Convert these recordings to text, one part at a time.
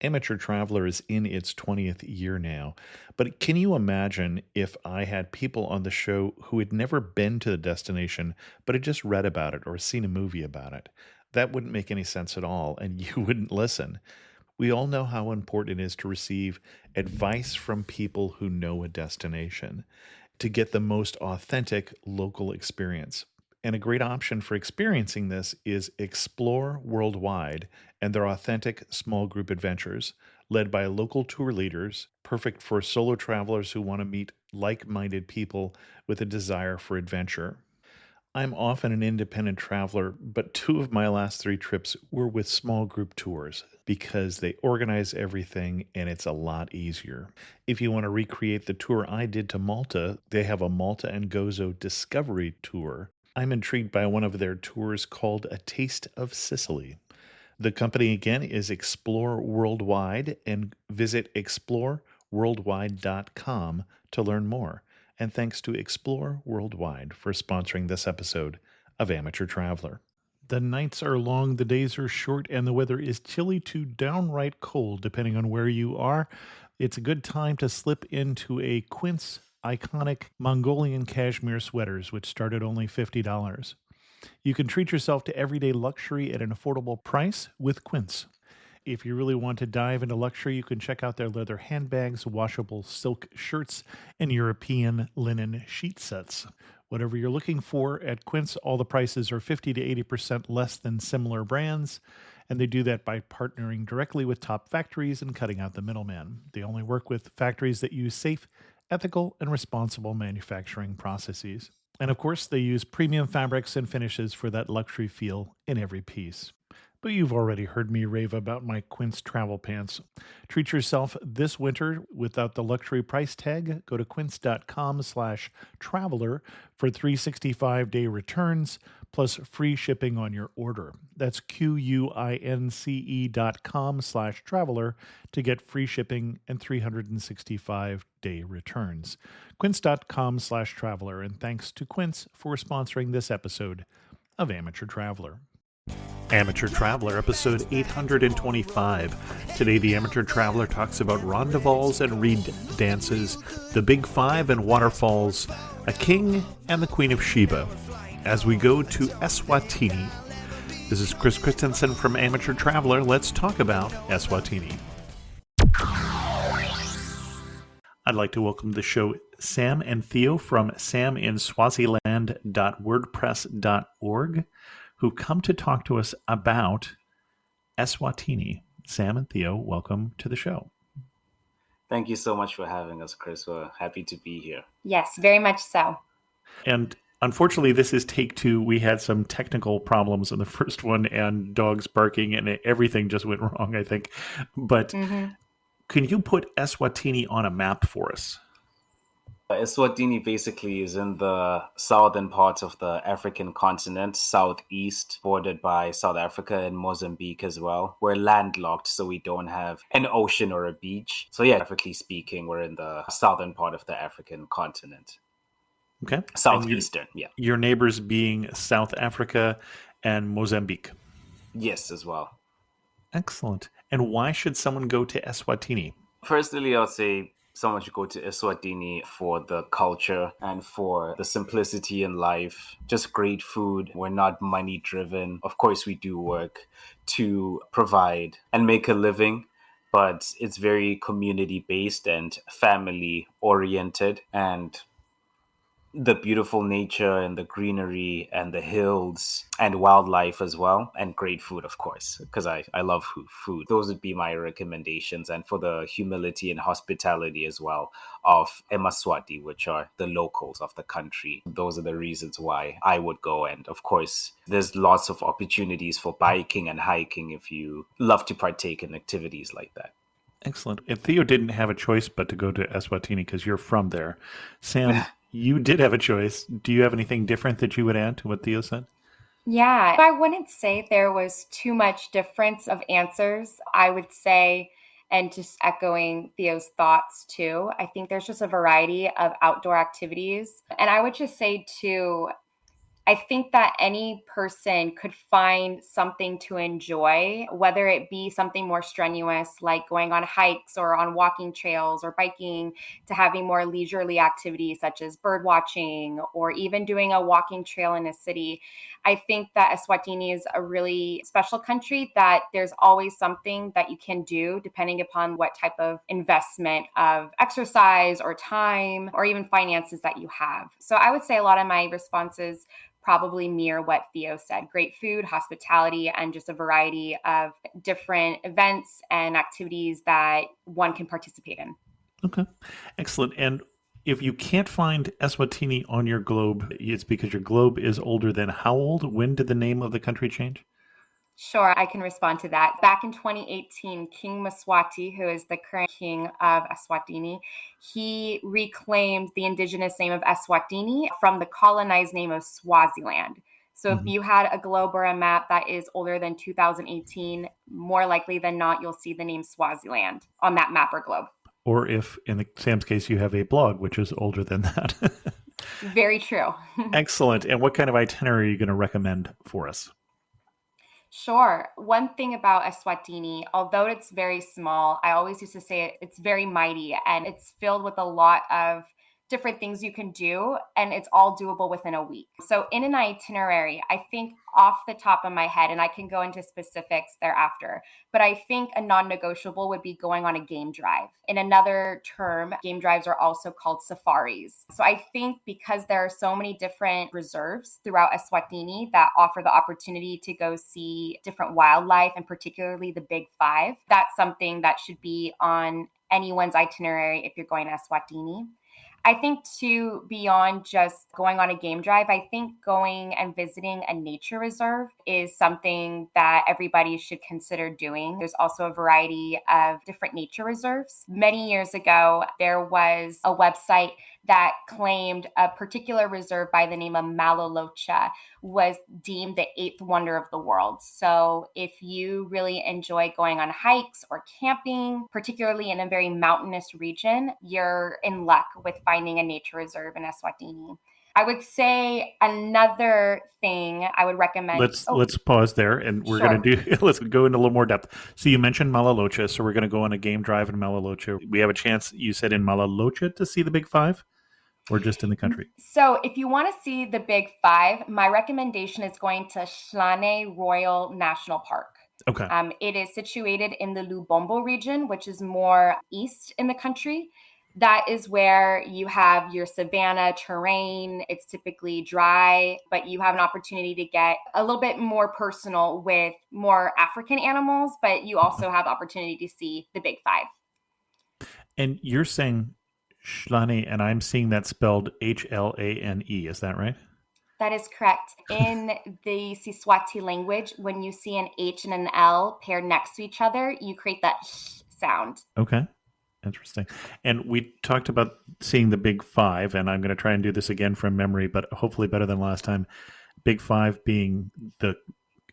Amateur Traveler is in its 20th year now, but can you imagine if I had people on the show who had never been to the destination, but had just read about it or seen a movie about it? That wouldn't make any sense at all, and you wouldn't listen. We all know how important it is to receive advice from people who know a destination to get the most authentic local experience. And a great option for experiencing this is Explore Worldwide and their authentic small group adventures, led by local tour leaders, perfect for solo travelers who want to meet like minded people with a desire for adventure. I'm often an independent traveler, but two of my last three trips were with small group tours because they organize everything and it's a lot easier. If you want to recreate the tour I did to Malta, they have a Malta and Gozo Discovery Tour. I'm intrigued by one of their tours called A Taste of Sicily. The company again is Explore Worldwide, and visit exploreworldwide.com to learn more. And thanks to Explore Worldwide for sponsoring this episode of Amateur Traveler. The nights are long, the days are short, and the weather is chilly to downright cold, depending on where you are. It's a good time to slip into a Quince iconic Mongolian cashmere sweaters, which start at only $50. You can treat yourself to everyday luxury at an affordable price with Quince. If you really want to dive into luxury, you can check out their leather handbags, washable silk shirts, and European linen sheet sets. Whatever you're looking for at Quince, all the prices are 50 to 80% less than similar brands, and they do that by partnering directly with top factories and cutting out the middleman. They only work with factories that use safe, ethical, and responsible manufacturing processes. And of course, they use premium fabrics and finishes for that luxury feel in every piece. But you've already heard me rave about my Quince travel pants. Treat yourself this winter without the luxury price tag. Go to quince.com/traveler for 365-day returns plus free shipping on your order. That's QUINCE.com/traveler to get free shipping and 365-day returns. Quince.com/traveler. And thanks to Quince for sponsoring this episode of Amateur Traveler. Amateur Traveler, episode 825. Today, the Amateur Traveler talks about rondevals and reed dances, the Big Five and waterfalls, a king and the Queen of Sheba, as we go to Eswatini. This is Chris Christensen from Amateur Traveler. Let's talk about Eswatini. I'd like to welcome to the show Sam and Theo from saminswaziland.wordpress.org, who come to talk to us about Eswatini. Sam and Theo, welcome to the show. Thank you so much for having us, Chris. We're happy to be here. Yes, very much so. And unfortunately, this is take two. We had some technical problems in the first one and dogs barking and everything just went wrong, I think. But can you put Eswatini on a map for us? Eswatini basically is in the southern part of the African continent, southeast, bordered by South Africa and Mozambique as well. We're landlocked, so we don't have an ocean or a beach. So yeah, geographically speaking, we're in the southern part of the African continent. Okay. Southeastern, yeah. Your neighbors being South Africa and Mozambique. Yes, as well. Excellent. And why should someone go to Eswatini? Personally, I'll say someone should go to Eswatini for the culture and for the simplicity in life. Just great food. We're not money driven. Of course, we do work to provide and make a living, but it's very community based and family oriented. And the beautiful nature and the greenery and the hills and wildlife as well, and great food, of course, because I love food. Those would be my recommendations. And for the humility and hospitality as well of Emaswati, which are the locals of the country. Those are the reasons why I would go. And of course, there's lots of opportunities for biking and hiking if you love to partake in activities like that. Excellent. And Theo didn't have a choice but to go to Eswatini because you're from there. Sam, you did have a choice. Do you have anything different that you would add to what Theo said? Yeah, I wouldn't say there was too much difference of answers. I would say, and just echoing Theo's thoughts too, I think there's just a variety of outdoor activities. And I would just say too, I think that any person could find something to enjoy, whether it be something more strenuous like going on hikes or on walking trails or biking, to having more leisurely activities such as bird watching or even doing a walking trail in a city. I think that Eswatini is a really special country, that there's always something that you can do depending upon what type of investment of exercise or time or even finances that you have. So I would say a lot of my responses probably mirror what Theo said: great food, hospitality, and just a variety of different events and activities that one can participate in. Okay, excellent. And if you can't find Eswatini on your globe, it's because your globe is older than how old? When did the name of the country change? Sure, I can respond to that. Back in 2018, King Mswati, who is the current king of Eswatini, he reclaimed the indigenous name of Eswatini from the colonized name of Swaziland. So if Mhm. you had a globe or a map that is older than 2018, more likely than not, you'll see the name Swaziland on that map or globe. Or if, in Sam's case, you have a blog, which is older than that. Very true. Excellent. And what kind of itinerary are you going to recommend for us? Sure. One thing about Eswatini, although it's very small, I always used to say it's very mighty and it's filled with a lot of different things you can do, and it's all doable within a week. So, in an itinerary, I think off the top of my head, and I can go into specifics thereafter, but I think a non negotiable would be going on a game drive. In another term, game drives are also called safaris. So, I think because there are so many different reserves throughout Eswatini that offer the opportunity to go see different wildlife, and particularly the big five, that's something that should be on anyone's itinerary if you're going to Eswatini. I think too, beyond just going on a game drive, I think going and visiting a nature reserve is something that everybody should consider doing. There's also a variety of different nature reserves. Many years ago, there was a website that claimed a particular reserve by the name of Malolocha was deemed the eighth wonder of the world. So if you really enjoy going on hikes or camping, particularly in a very mountainous region, you're in luck with finding a nature reserve in Eswatini. I would say another thing I would recommend. Oh, Let's pause there, and we're going sure. to do. Let's go into a little more depth. So you mentioned Malalocha, so we're going to go on a game drive in Malalocha. We have a chance. You said in Malalocha to see the Big Five, or just in the country? So, if you want to see the big five, my recommendation is going to Shlane Royal National Park. Okay. It is situated in the Lubombo region, which is more east in the country. That is where you have your savanna terrain. It's typically dry, but you have an opportunity to get a little bit more personal with more African animals, but you also have the opportunity to see the big five. And you're saying Shlane, and I'm seeing that spelled Hlane. Is that right? That is correct. In the Siswati language, when you see an H and an L paired next to each other, you create that sound. Okay. Interesting. And we talked about seeing the Big Five, and I'm going to try and do this again from memory, but hopefully better than last time. Big Five being the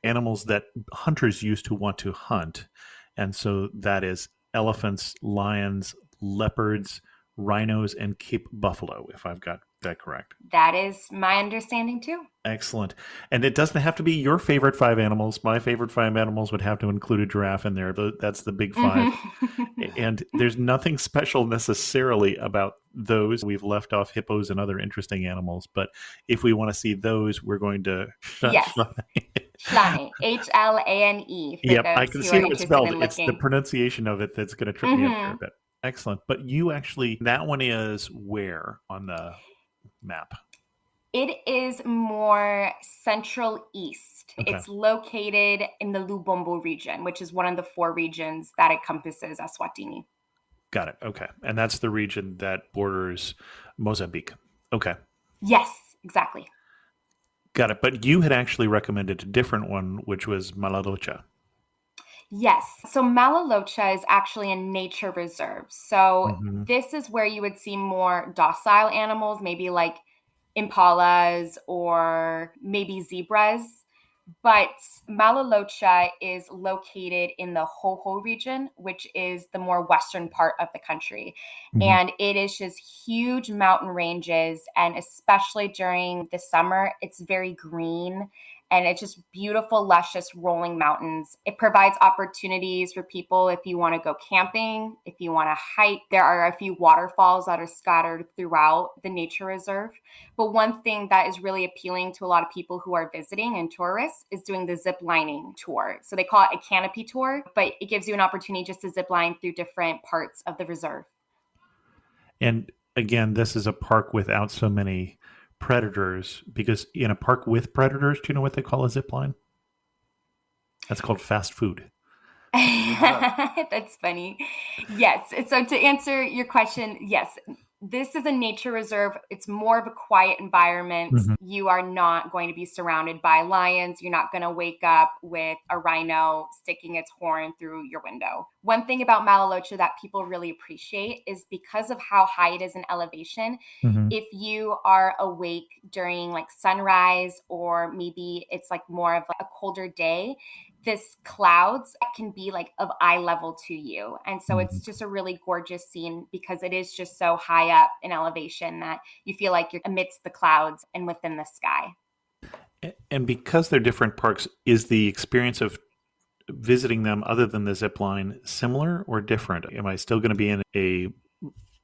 animals that hunters used to want to hunt. And so that is elephants, lions, leopards, rhinos, and Cape buffalo, if I've got that correct. That is my understanding too. Excellent. And it doesn't have to be your favorite five animals. My favorite five animals would have to include a giraffe in there. That's the big five. And there's nothing special necessarily about those. We've left off hippos and other interesting animals. But if we want to see those, we're going to Yes. Shlane, Hlane, for yep, those I can who see are how it's interested spelled. in It's the looking. pronunciation of it that's going to trip me up here a bit. Excellent. But you actually, that one is where on the map? It is more central east. Okay. It's located in the Lubombo region, which is one of the four regions that encompasses Eswatini. Got it. Okay. And that's the region that borders Mozambique. Okay. Yes, exactly. Got it. But you had actually recommended a different one, which was Malalocha. Yes. So Malalocha is actually a nature reserve. So Mm-hmm. this is where you would see more docile animals, maybe like impalas or maybe zebras. But Malalocha is located in the Hoho region, which is the more western part of the country. Hmm. And it is just huge mountain ranges. And especially during the summer, it's very green and it's just beautiful, luscious, rolling mountains. It provides opportunities for people if you want to go camping, if you want to hike. There are a few waterfalls that are scattered throughout the nature reserve. But one thing that is really appealing to a lot of people who are visiting and tourists is doing the zip lining tour. So they call it a canopy tour, but it gives you an opportunity just to zip line through different parts of the reserve. And again, this is a park without so many predators because in a park with predators, do you know what they call a zip line? That's called fast food. That's funny. Yes. So to answer your question, yes, this is a nature reserve. It's more of a quiet environment. Hmm. You are not going to be surrounded by lions. You're not going to wake up with a rhino sticking its horn through your window. One thing about Malalocha that people really appreciate is because of how high it is in elevation, Hmm. if you are awake during like sunrise or maybe it's like more of like a colder day, this clouds can be like of eye level to you. And so Hmm. it's just a really gorgeous scene because it is just so high up in elevation that you feel like you're amidst the clouds and within the sky. And because they're different parks, is the experience of visiting them other than the zip line similar or different? Am I still going to be in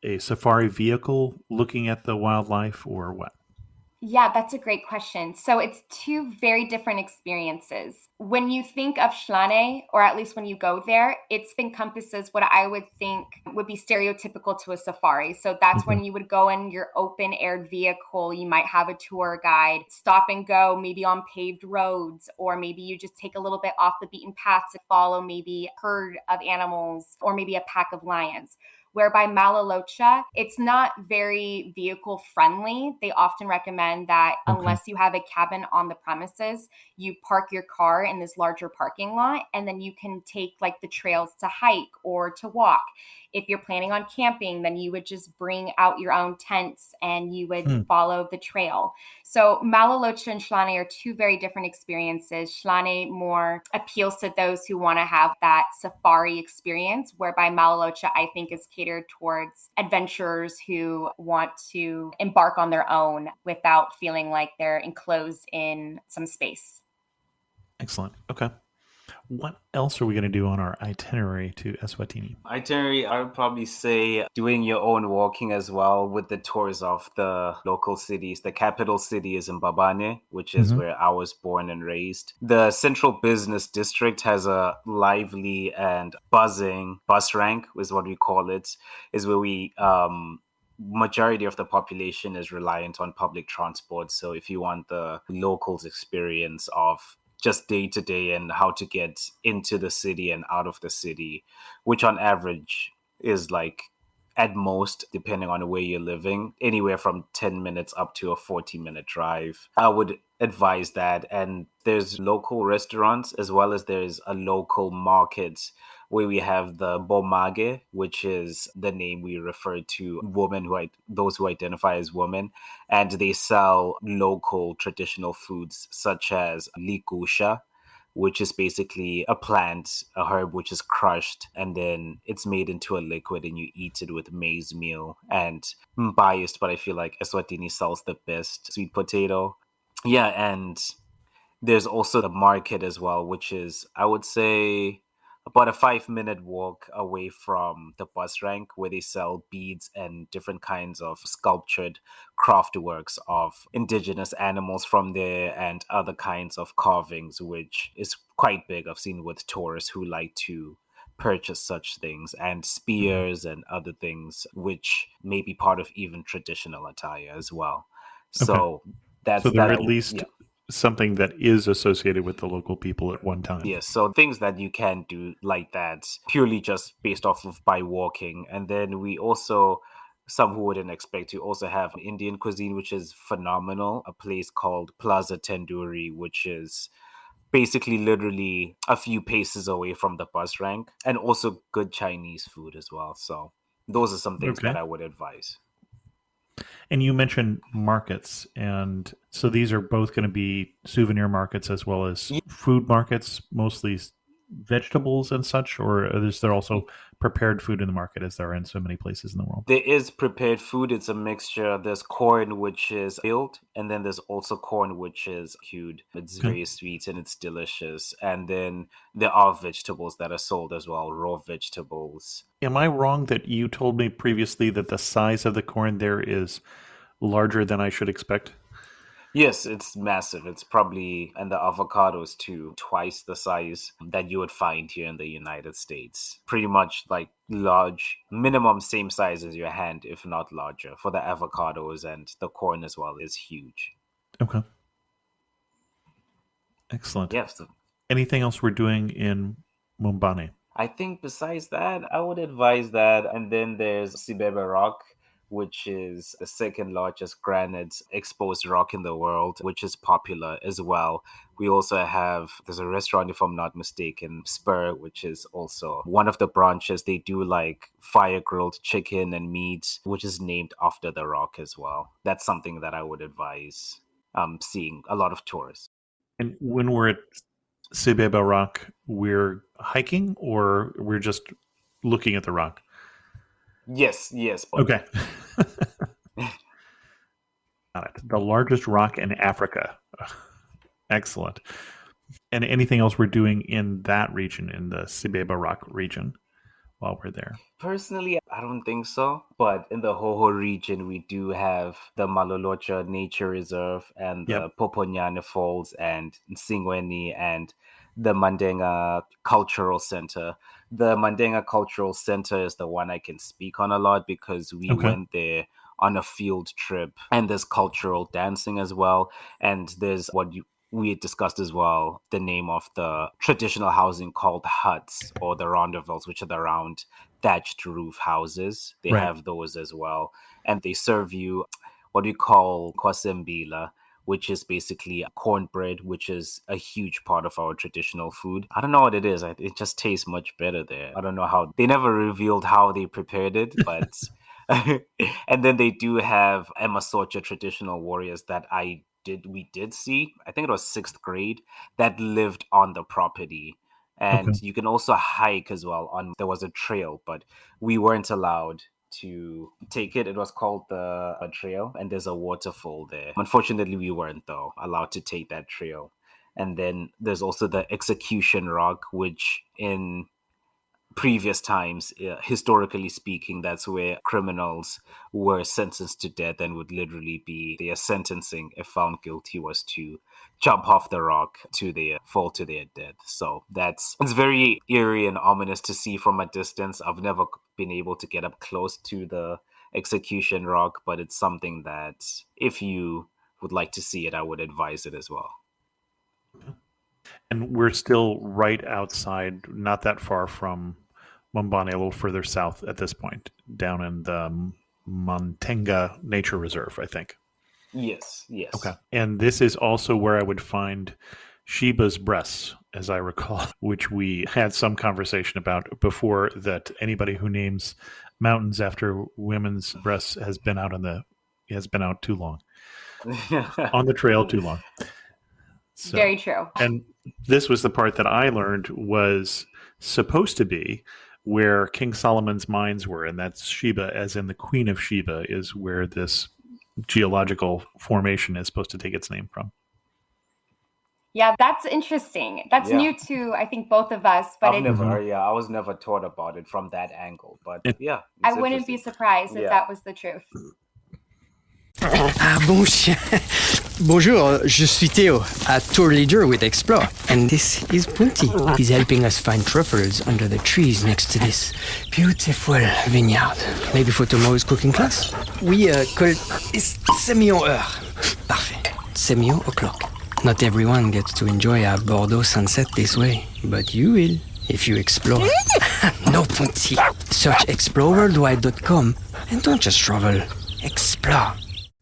a safari vehicle looking at the wildlife or what? Yeah, that's a great question. So it's two very different experiences. When you think of Schlane, or at least when you go there, it encompasses what I would think would be stereotypical to a safari. So that's Hmm. when you would go in your open aired vehicle. You might have a tour guide, stop and go, maybe on paved roads, or maybe you just take a little bit off the beaten path to follow maybe a herd of animals or maybe a pack of lions. Whereby Malalocha, it's not very vehicle friendly. They often recommend that Okay. unless you have a cabin on the premises, you park your car in this larger parking lot and then you can take like the trails to hike or to walk. If you're planning on camping, then you would just bring out your own tents and you would Hmm. follow the trail. So Malalocha and Schlane are two very different experiences. Schlane more appeals to those who want to have that safari experience, whereby Malalocha, I think, is catered towards adventurers who want to embark on their own without feeling like they're enclosed in some space. Excellent. Okay. What else are we going to do on our itinerary to Eswatini? Itinerary, I would probably say doing your own walking as well with the tours of the local cities. The capital city is in Mbabane, which is Hmm. where I was born and raised. The central business district has a lively and buzzing bus rank, is what we call it, is where we majority of the population is reliant on public transport. So if you want the locals experience of just day to day and how to get into the city and out of the city, which on average is like at most, depending on where you're living, anywhere from 10 minutes up to a 40-minute drive. I would advise that. And there's local restaurants as well as there's a local market where we have the bomage, which is the name we refer to women those who identify as women, and they sell local traditional foods such as ligusha, which is basically a plant, a herb which is crushed and then it's made into a liquid and you eat it with maize meal. And I'm biased, but I feel like Eswatini sells the best sweet potato. Yeah, and there's also the market as well, which is, I would say, about a 5-minute walk away from the bus rank where they sell beads and different kinds of sculptured craft works of indigenous animals from there and other kinds of carvings, which is quite big. I've seen with tourists who like to purchase such things and Hmm. spears and other things, which may be part of even traditional attire as well. Okay. So So that's that. they're at least Yeah. something that is associated with the local people at one time. Yes, so things that you can do like that purely just based off of by walking. And then we also, some who wouldn't expect to also have Indian cuisine, which is phenomenal. A place called Plaza Tenduri, which is basically literally a few paces away from the bus rank, and also good Chinese food as well. So those are some things that Okay. I would advise. And you mentioned markets, and so these are both going to be souvenir markets as well as food markets, mostly vegetables and such, or is there also prepared food in the market as there are in so many places in the world? There is prepared food. It's a mixture. There's corn, which is peeled, and then there's also corn, which is cured. It's Okay. very sweet and it's delicious. And then there are vegetables that are sold as well, raw vegetables. Am I wrong that you told me previously that the size of the corn there is larger than I should expect? Yes, it's massive. It's probably, and the avocados too, twice the size that you would find here in the United States. Pretty much like large, minimum same size as your hand, if not larger, for the avocados, and the corn as well is huge. Okay. Excellent. Yes, Anything else we're doing in Mumbani? I think besides that, I would advise that. And then there's Sibebe Rock, which is the second largest granite exposed rock in the world, which is popular as well. We also have, there's a restaurant, if I'm not mistaken, Spur, which is also one of the branches. They do like fire grilled chicken and meat, which is named after the rock as well. That's something that I would advise seeing a lot of tourists. And when we're at Sibeba Rock, we're hiking or we're just looking at the rock? Yes. Okay. Got it. The largest rock in Africa. Excellent. And anything else we're doing in that region, in the Sibeba Rock region, while we're there? Personally, I don't think so. But in the Hoho region, we do have the Malolocha Nature Reserve and the Yep. Poponyane Falls and Nsingweni and the Mandenga Cultural Center. The Mandenga Cultural Center is the one I can speak on a lot because we Okay. went there on a field trip, and there's cultural dancing as well. And there's we had discussed as well, the name of the traditional housing called huts or the rondavells, which are the round thatched roof houses. They Right. have those as well. And they serve you what we call kwasembila, which is basically cornbread, which is a huge part of our traditional food. I don't know what it is. It just tastes much better there. I don't know how. They never revealed how they prepared it, but... and then they do have Emasocha traditional warriors that we did see. I think it was 6th grade that lived on the property. And Okay. you can also hike as well. There was a trail, but we weren't allowed to take it. It was called a trail, and there's a waterfall there. Unfortunately, we weren't though allowed to take that trail. And then there's also the Execution Rock, which in previous times, historically speaking, that's where criminals were sentenced to death, and would literally be their sentencing, if found guilty, was to jump off the rock to fall to their death. So it's very eerie and ominous to see from a distance. I've never been able to get up close to the Execution Rock, but it's something that if you would like to see it, I would advise it as well. And we're still right outside, not that far from Mumbani, a little further south at this point, down in the Mantenga Nature Reserve, I think. Yes. Okay. And this is also where I would find Sheba's breasts, as I recall, which we had some conversation about before, that anybody who names mountains after women's breasts has been out too long. On the trail too long. So, very true. And this was the part that I learned was supposed to be where King Solomon's mines were, and that's Sheba, as in the Queen of Sheba, is where this geological formation is supposed to take its name from. Yeah, that's interesting. That's new to, I think, both of us. But I was never taught about it from that angle. But yeah, I wouldn't be surprised if that was the truth. Ah, bon chien. Bonjour, je suis Theo, a tour leader with Explore. And this is Punti. He's helping us find truffles under the trees next to this beautiful vineyard. Maybe for tomorrow's cooking class? Oui, call semi-heure. Parfait. Semi-o'clock. Not everyone gets to enjoy a Bordeaux sunset this way, but you will if you explore. No, Punti. Search exploreworldwide.com and don't just travel. Explore.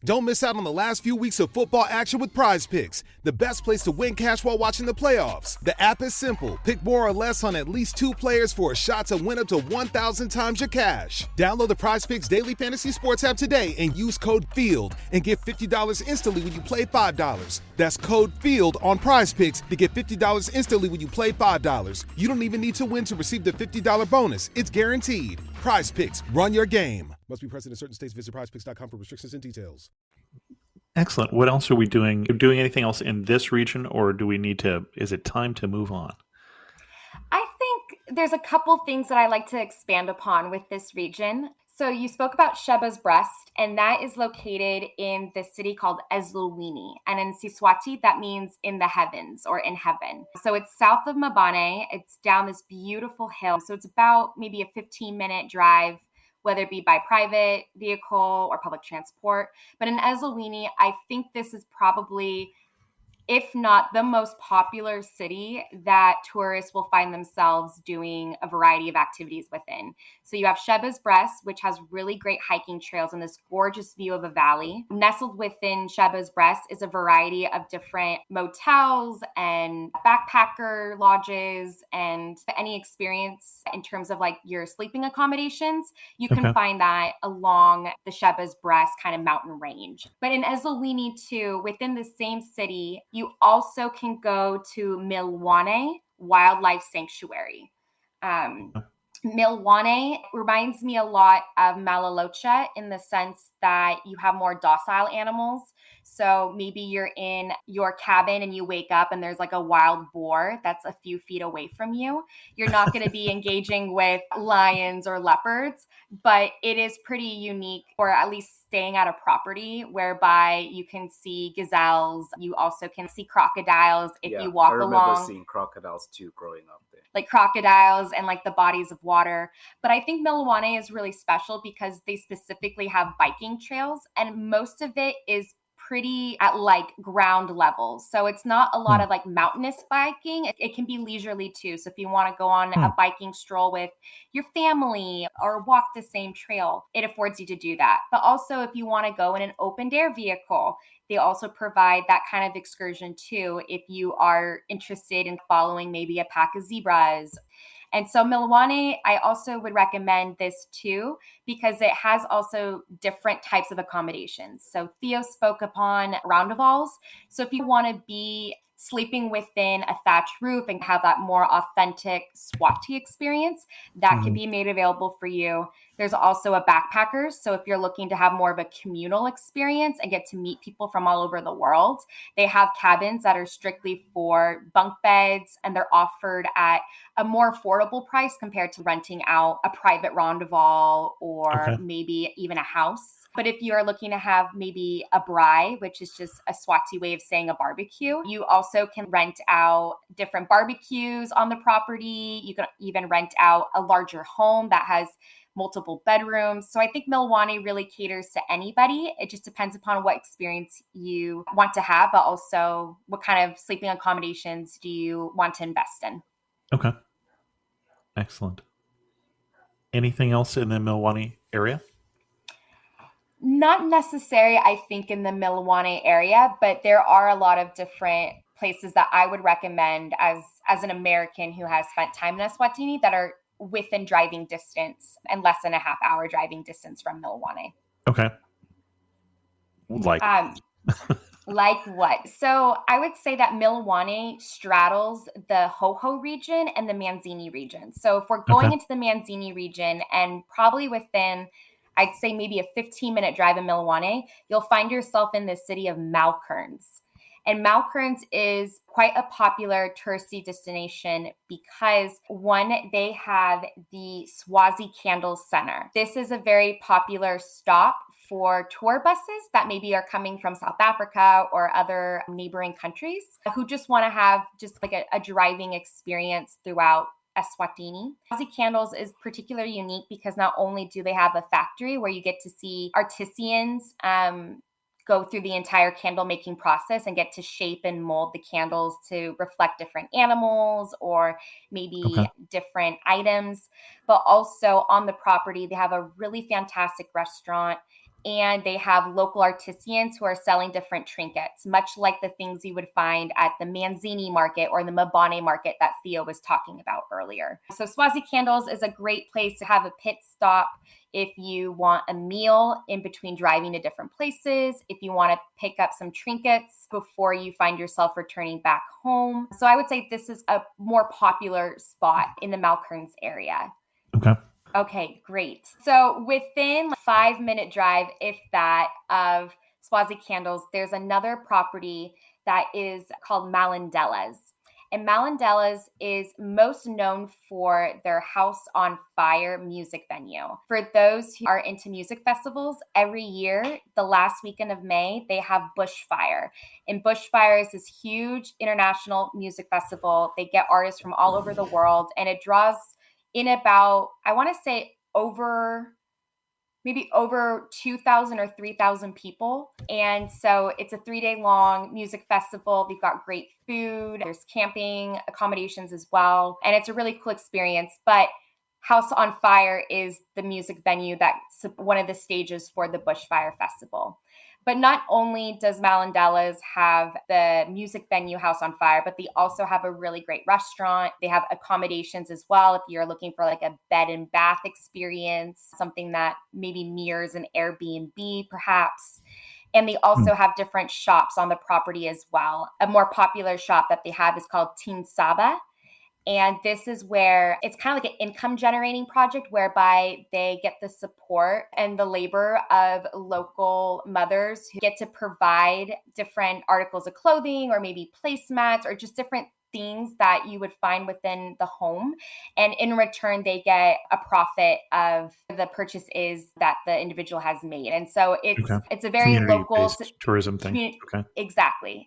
Don't miss out on the last few weeks of football action with Prize Picks, the best place to win cash while watching the playoffs. The app is simple. Pick more or less on at least 2 players for a shot to win up to 1,000 times your cash. Download the Prize Picks Daily Fantasy Sports app today and use code FIELD and get $50 instantly when you play $5. That's code FIELD on Prize Picks to get $50 instantly when you play $5. You don't even need to win to receive the $50 bonus. It's guaranteed. Prize Picks. Run your game. Must be present in certain states. Visit prizepicks.com for restrictions and details. Excellent. What else are we doing? Doing anything else in this region, or do we need to, is it time to move on? I think there's a couple things that I like to expand upon with this region. So you spoke about Sheba's Breast, and that is located in the city called Eswatini. And in Siswati, that means in the heavens or in heaven. So it's south of Mabane. It's down this beautiful hill. So it's about maybe a 15-minute drive, whether it be by private vehicle or public transport. But in Eswatini, I think this is probably, if not the most popular city that tourists will find themselves doing a variety of activities within. So you have Sheba's Breast, which has really great hiking trails and this gorgeous view of a valley. Nestled within Sheba's Breast is a variety of different motels and backpacker lodges, and any experience in terms of like your sleeping accommodations, you can find that along the Sheba's Breast kind of mountain range. But in Eswatini too, within the same city, you also can go to Milwane Wildlife Sanctuary. Milwane reminds me a lot of Malalocha in the sense that you have more docile animals. So maybe you're in your cabin and you wake up and there's like a wild boar that's a few feet away from you. You're not going to be engaging with lions or leopards, but it is pretty unique, or at least staying at a property whereby you can see gazelles. You also can see crocodiles if you walk along. I remember seeing crocodiles too growing up there. Like crocodiles and like the bodies of water. But I think Milwane is really special because they specifically have biking trails, and most of it is pretty at like ground level. So it's not a lot of like mountainous biking. It can be leisurely too. So if you want to go on a biking stroll with your family or walk the same trail, it affords you to do that. But also if you want to go in an open air vehicle, they also provide that kind of excursion too, if you are interested in following maybe a pack of zebras. And so Milwane, I also would recommend this too, because it has also different types of accommodations. So Theo spoke upon roundavals. So if you want to be sleeping within a thatched roof and have that more authentic Swati experience, that can be made available for you. There's also a backpackers. So if you're looking to have more of a communal experience and get to meet people from all over the world, they have cabins that are strictly for bunk beds, and they're offered at a more affordable price compared to renting out a private rondaval or maybe even a house. But if you are looking to have maybe a braai, which is just a Swati way of saying a barbecue, you also can rent out different barbecues on the property. You can even rent out a larger home that has multiple bedrooms. So I think Milwane really caters to anybody. It just depends upon what experience you want to have, but also what kind of sleeping accommodations do you want to invest in. Okay. Excellent. Anything else in the Milwane area? Not necessarily, I think, in the Milwane area, but there are a lot of different places that I would recommend as an American who has spent time in Eswatini that are within driving distance and less than a half-hour driving distance from Milwane. Okay. Like? Like what? So I would say that Milwane straddles the Hoho region and the Manzini region. So if we're going into the Manzini region, and probably within, I'd say maybe a 15-minute drive in Milwane, you'll find yourself in the city of Malkerns. And Malkerns is quite a popular touristy destination because, one, they have the Swazi Candle Center. This is a very popular stop for tour buses that maybe are coming from South Africa or other neighboring countries who just want to have just like a driving experience throughout Eswatini. Swazi Candles is particularly unique because not only do they have a factory where you get to see artisans go through the entire candle making process and get to shape and mold the candles to reflect different animals or maybe different items, but also on the property, they have a really fantastic restaurant. and they have local artisans who are selling different trinkets, much like the things you would find at the Manzini market or the Mbane market that Theo was talking about earlier. So Swazi Candles is a great place to have a pit stop if you want a meal in between driving to different places, if you want to pick up some trinkets before you find yourself returning back home. So I would say this is a more popular spot in the Malkerns area. Okay. Okay, great. So within 5-minute drive, if that, of Swazi Candles, there's another property that is called Malandella's. And Malandella's is most known for their House on Fire music venue. For those who are into music festivals, every year, the last weekend of May, they have Bushfire. And Bushfire is this huge international music festival. They get artists from all over the world, and it draws in about, I want to say maybe over 2,000 or 3,000 people. And so it's a 3-day long music festival. They've got great food. There's camping accommodations as well. And it's a really cool experience. But House on Fire is the music venue that's one of the stages for the Bushfire Festival. But not only does Malandella's have the music venue House on Fire, but they also have a really great restaurant. They have accommodations as well if you're looking for like a bed and bath experience, something that maybe mirrors an Airbnb perhaps. And they also have different shops on the property as well. A more popular shop that they have is called Tin Saba. And this is where it's kind of like an income generating project whereby they get the support and the labor of local mothers who get to provide different articles of clothing or maybe placemats or just different things that you would find within the home. And in return, they get a profit of the purchases that the individual has made. And so it's a very local tourism thing. Okay. Exactly.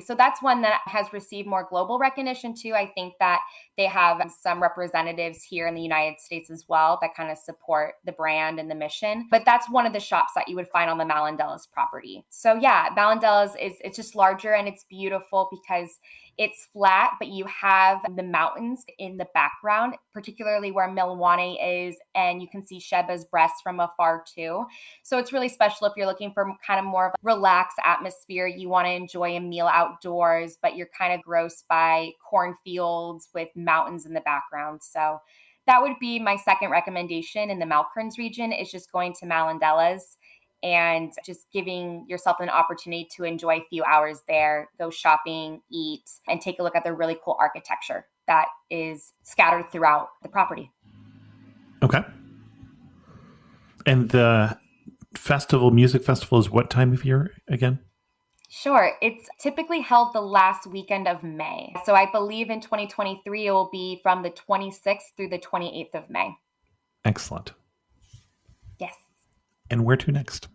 So that's one that has received more global recognition too. I think that they have some representatives here in the United States as well that kind of support the brand and the mission. But that's one of the shops that you would find on the Malandella's property. So yeah, Malandella's it's just larger and it's beautiful because it's flat, but you have the mountains in the background, particularly where Milwane is, and you can see Sheba's breast from afar too. So it's really special if you're looking for kind of more of a relaxed atmosphere. You want to enjoy a meal outdoors, but you're kind of grossed by cornfields with mountains in the background. So that would be my second recommendation in the Malkerns region, is just going to Malandella's and just giving yourself an opportunity to enjoy a few hours there, go shopping, eat, and take a look at the really cool architecture that is scattered throughout the property. Okay. And the music festival is what time of year again? Sure. It's typically held the last weekend of May. So I believe in 2023, it will be from the 26th through the 28th of May. Excellent. Yes. And where to next?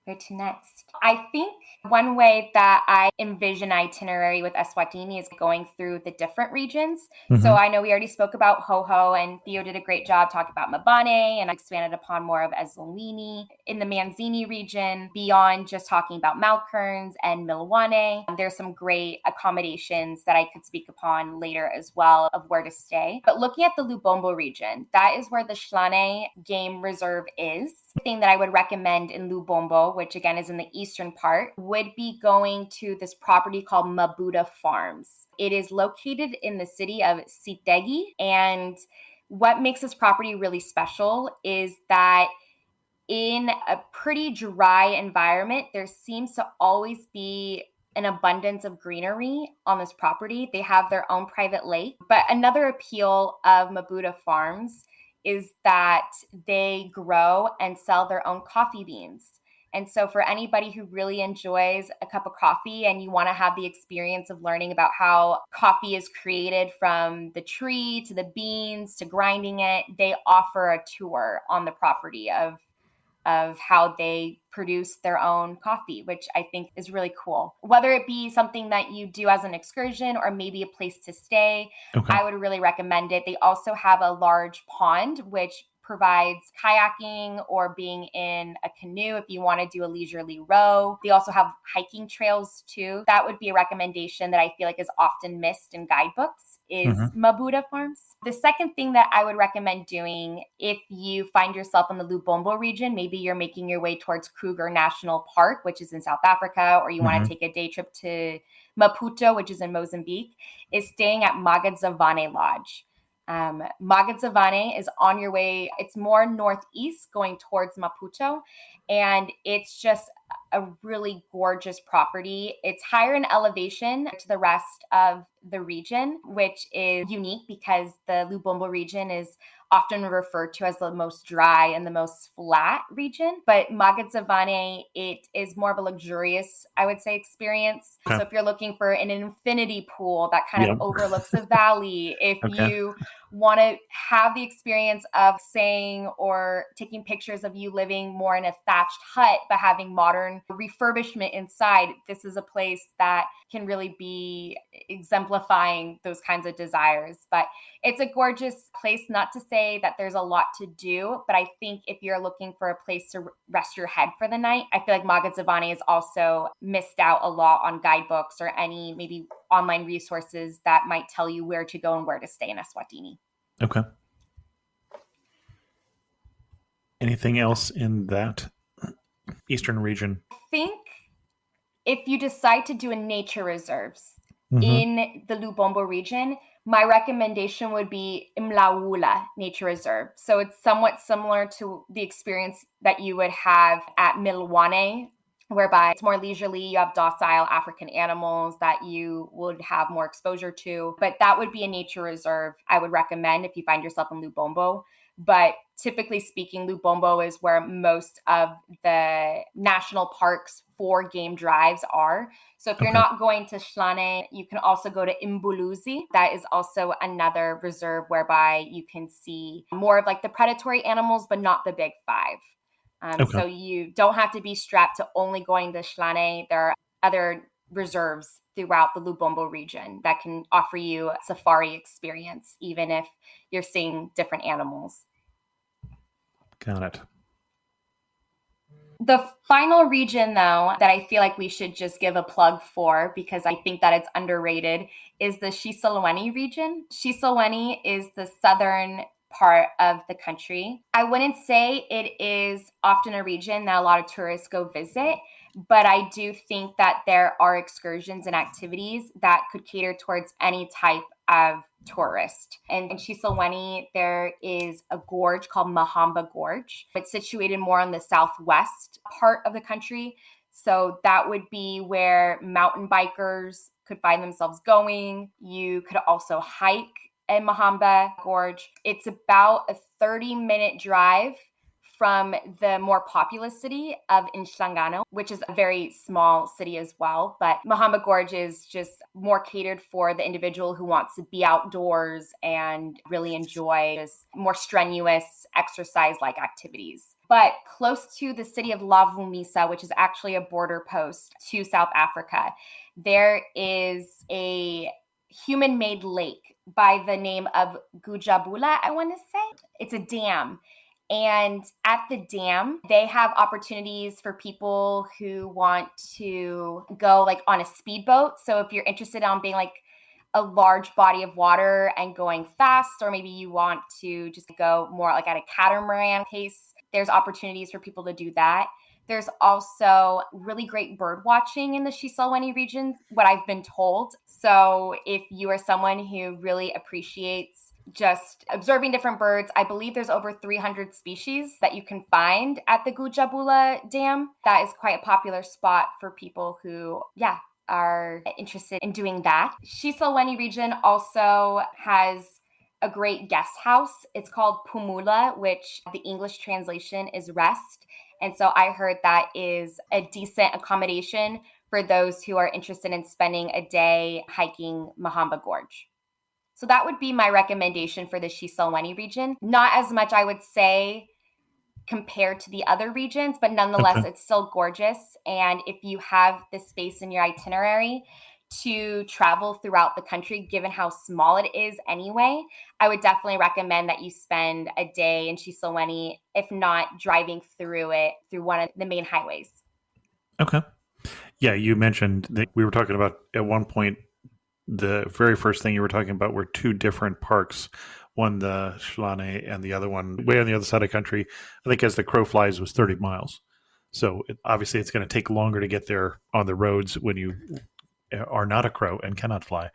Where to next? I think one way that I envision itinerary with Eswatini is going through the different regions. Mm-hmm. So I know we already spoke about Ho-Ho, and Theo did a great job talking about Mbane, and I expanded upon more of Eswatini. In the Manzini region, beyond just talking about Malkerns and Milwane, there's some great accommodations that I could speak upon later as well of where to stay. But looking at the Lubombo region, that is where the Shlane Game Reserve is. The thing that I would recommend in Lubombo, which again is in the eastern part, would be going to this property called Mabuda Farms. It is located in the city of Sitegi, and what makes this property really special is that in a pretty dry environment, there seems to always be an abundance of greenery on this property. They have their own private lake. But another appeal of Mabuda Farms is that they grow and sell their own coffee beans. And so for anybody who really enjoys a cup of coffee and you want to have the experience of learning about how coffee is created from the tree to the beans to grinding it, they offer a tour on the property of how they produce their own coffee, which I think is really cool. Whether it be something that you do as an excursion or maybe a place to stay, I would really recommend it. They also have a large pond, which provides kayaking or being in a canoe if you want to do a leisurely row. They also have hiking trails too. That would be a recommendation that I feel like is often missed in guidebooks is Mabuda Farms. The second thing that I would recommend doing if you find yourself in the Lubombo region, maybe you're making your way towards Kruger National Park, which is in South Africa, or you want to take a day trip to Maputo, which is in Mozambique, is staying at Magadzavane Lodge. Magadzavane is on your way. It's more northeast going towards Maputo, and it's just a really gorgeous property. It's higher in elevation to the rest of the region, which is unique because the Lubombo region is often referred to as the most dry and the most flat region. But Magadzavane, it is more of a luxurious, I would say, experience. Okay. So if you're looking for an infinity pool that kind of overlooks a valley, if you want to have the experience of saying or taking pictures of you living more in a thatched hut, but having modern refurbishment inside, this is a place that can really be exemplifying those kinds of desires. But it's a gorgeous place, not to say that there's a lot to do, but I think if you're looking for a place to rest your head for the night, I feel like Magadzavane is also missed out a lot on guidebooks or any maybe online resources that might tell you where to go and where to stay in Eswatini. Okay. Anything else in that eastern region? I think if you decide to do a nature reserves in the Lubombo region, my recommendation would be Mlaula Nature Reserve. So it's somewhat similar to the experience that you would have at Milwane, whereby it's more leisurely. You have docile African animals that you would have more exposure to. But that would be a nature reserve I would recommend if you find yourself in Lubombo. But typically speaking, Lubombo is where most of the national parks for game drives are. So if you're not going to Shlane, you can also go to Imbuluzi. That is also another reserve whereby you can see more of like the predatory animals, but not the big five. So you don't have to be strapped to only going to Shlane. There are other reserves throughout the Lubombo region that can offer you a safari experience, even if you're seeing different animals. Got it. The final region, though, that I feel like we should just give a plug for, because I think that it's underrated, is the Shiselweni region. Shiselweni is the southern part of the country. I wouldn't say it is often a region that a lot of tourists go visit, but I do think that there are excursions and activities that could cater towards any type of tourist. And in Shiselweni, there is a gorge called Mahamba Gorge. It's situated more on the southwest part of the country. So that would be where mountain bikers could find themselves going. You could also hike in Mahamba Gorge. It's about a 30-minute drive from the more populous city of Inhlangano, which is a very small city as well. But Mahamba Gorge is just more catered for the individual who wants to be outdoors and really enjoy just more strenuous exercise-like activities. But close to the city of Lavumisa, which is actually a border post to South Africa, there is a human-made lake by the name of Gujabula, I want to say. It's a dam. And at the dam, they have opportunities for people who want to go like on a speedboat. So if you're interested in being like a large body of water and going fast, or maybe you want to just go more like at a catamaran pace, there's opportunities for people to do that. There's also really great bird watching in the Shiselweni region, what I've been told. So if you are someone who really appreciates just observing different birds, I believe there's over 300 species that you can find at the Gujabula Dam. That is quite a popular spot for people who, are interested in doing that. Shiselweni region also has a great guest house. It's called Pumula, which the English translation is rest. And so I heard that is a decent accommodation for those who are interested in spending a day hiking Mahamba Gorge. So that would be my recommendation for the Shiselweni region. Not as much, I would say, compared to the other regions, but nonetheless, It's still gorgeous. And if you have the space in your itinerary, to travel throughout the country, given how small it is anyway, I would definitely recommend that you spend a day in Eswatini, if not driving through it through one of the main highways. Okay. Yeah, you mentioned that we were talking about at one point, the very first thing you were talking about were two different parks. One, the Shlane, and the other one way on the other side of the country. I think as the crow flies was 30 miles. So obviously it's going to take longer to get there on the roads when you are not a crow and cannot fly.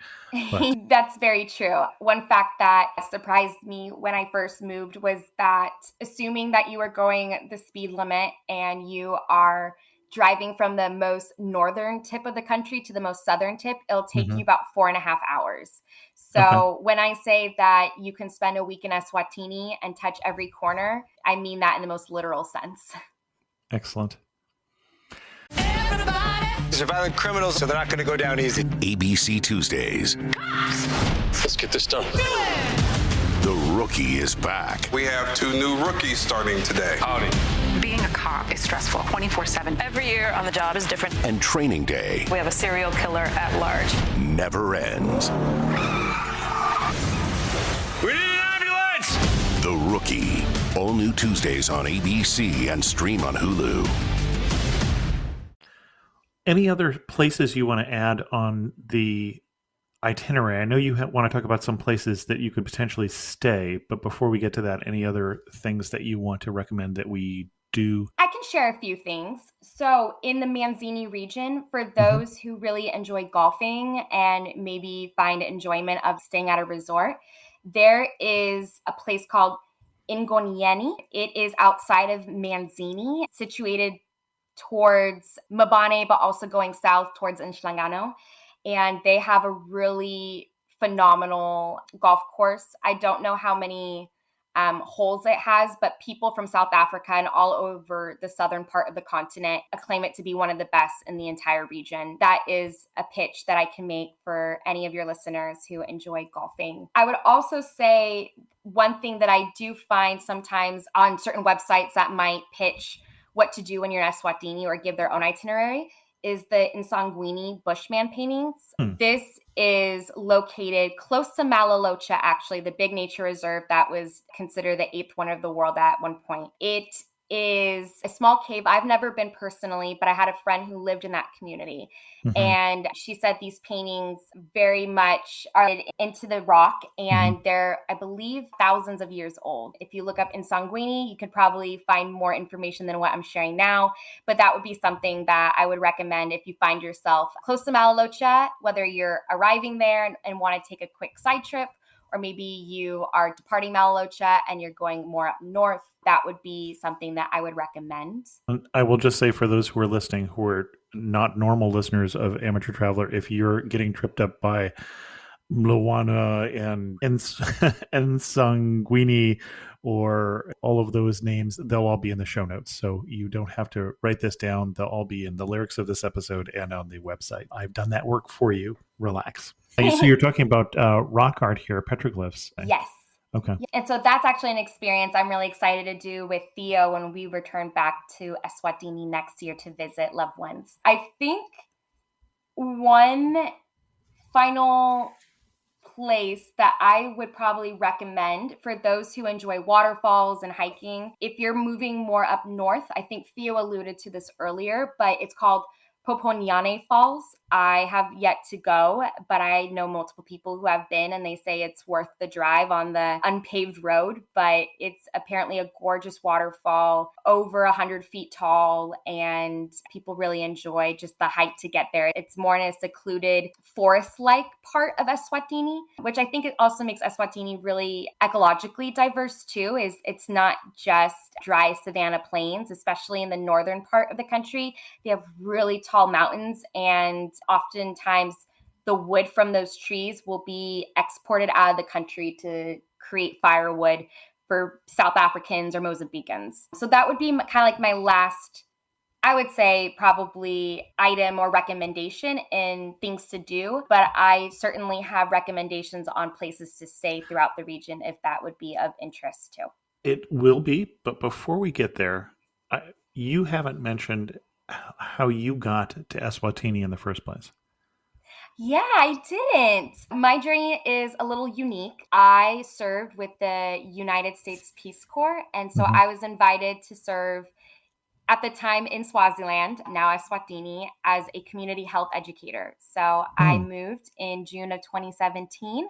But That's very true. One fact that surprised me when I first moved was that assuming that you are going the speed limit and you are driving from the most northern tip of the country to the most southern tip, it'll take you about 4.5 hours. So when I say that you can spend a week in Eswatini and touch every corner, I mean that in the most literal sense. Excellent. These are violent criminals, so they're not going to go down easy. ABC Tuesdays. Let's get this done. The Rookie is back. We have 2 new rookies starting today. Howdy. Being a cop is stressful 24/7. Every year on the job is different. And Training Day We have a serial killer at large. never ends. We need an ambulance! The Rookie. All new Tuesdays on ABC and stream on Hulu. Any other places you want to add on the itinerary? I know you want to talk about some places that you could potentially stay, but before we get to that, any other things that you want to recommend that we do? I can share a few things. So in the Manzini region, for those who really enjoy golfing and maybe find enjoyment of staying at a resort, there is a place called Ingonieni. It is outside of Manzini, situated towards Mabane, but also going south towards Nhlangano. And they have a really phenomenal golf course. I don't know how many holes it has, but people from South Africa and all over the southern part of the continent acclaim it to be one of the best in the entire region. That is a pitch that I can make for any of your listeners who enjoy golfing. I would also say one thing that I do find sometimes on certain websites that might pitch what to do when you're in Eswatini or give their own itinerary is the Nsangweni Bushman paintings. This is located close to Malalocha, actually, the big nature reserve that was considered the 8th wonder of the world at one point. It is a small cave. I've never been personally, but I had a friend who lived in that community. And she said these paintings very much are into the rock, and they're, I believe, thousands of years old. If you look up Nsangweni, you could probably find more information than what I'm sharing now, but that would be something that I would recommend if you find yourself close to Malalocha, whether you're arriving there and want to take a quick side trip, or maybe you are departing Malalocha and you're going more up north. That would be something that I would recommend. I will just say for those who are listening, who are not normal listeners of Amateur Traveler, if you're getting tripped up by Mlowana and Nsangweni or all of those names, they'll all be in the show notes. So you don't have to write this down. They'll all be in the lyrics of this episode and on the website. I've done that work for you. Relax. So you're talking about rock art here, petroglyphs. Yes. Okay. And so that's actually an experience I'm really excited to do with Theo when we return back to Eswatini next year to visit loved ones. I think one final place that I would probably recommend for those who enjoy waterfalls and hiking, if you're moving more up north, I think Theo alluded to this earlier, but it's called Poponiane Falls. I have yet to go, but I know multiple people who have been, and they say it's worth the drive on the unpaved road. But it's apparently a gorgeous waterfall, over 100 feet tall, and people really enjoy just the hike to get there. It's more in a secluded forest-like part of Eswatini, which I think it also makes Eswatini really ecologically diverse too. Is it's not just dry savanna plains, especially in the northern part of the country. They have really tall mountains, and oftentimes the wood from those trees will be exported out of the country to create firewood for South Africans or Mozambicans. So that would be kind of like my last, I would say, probably item or recommendation in things to do. But I certainly have recommendations on places to stay throughout the region if that would be of interest too. It will be, but before we get there, you haven't mentioned how you got to Eswatini in the first place. Yeah, I didn't. My journey is a little unique. I served with the United States Peace Corps, and so Mhm. I was invited to serve at the time in Swaziland, now Eswatini, as a community health educator. So I Hmm. moved in June of 2017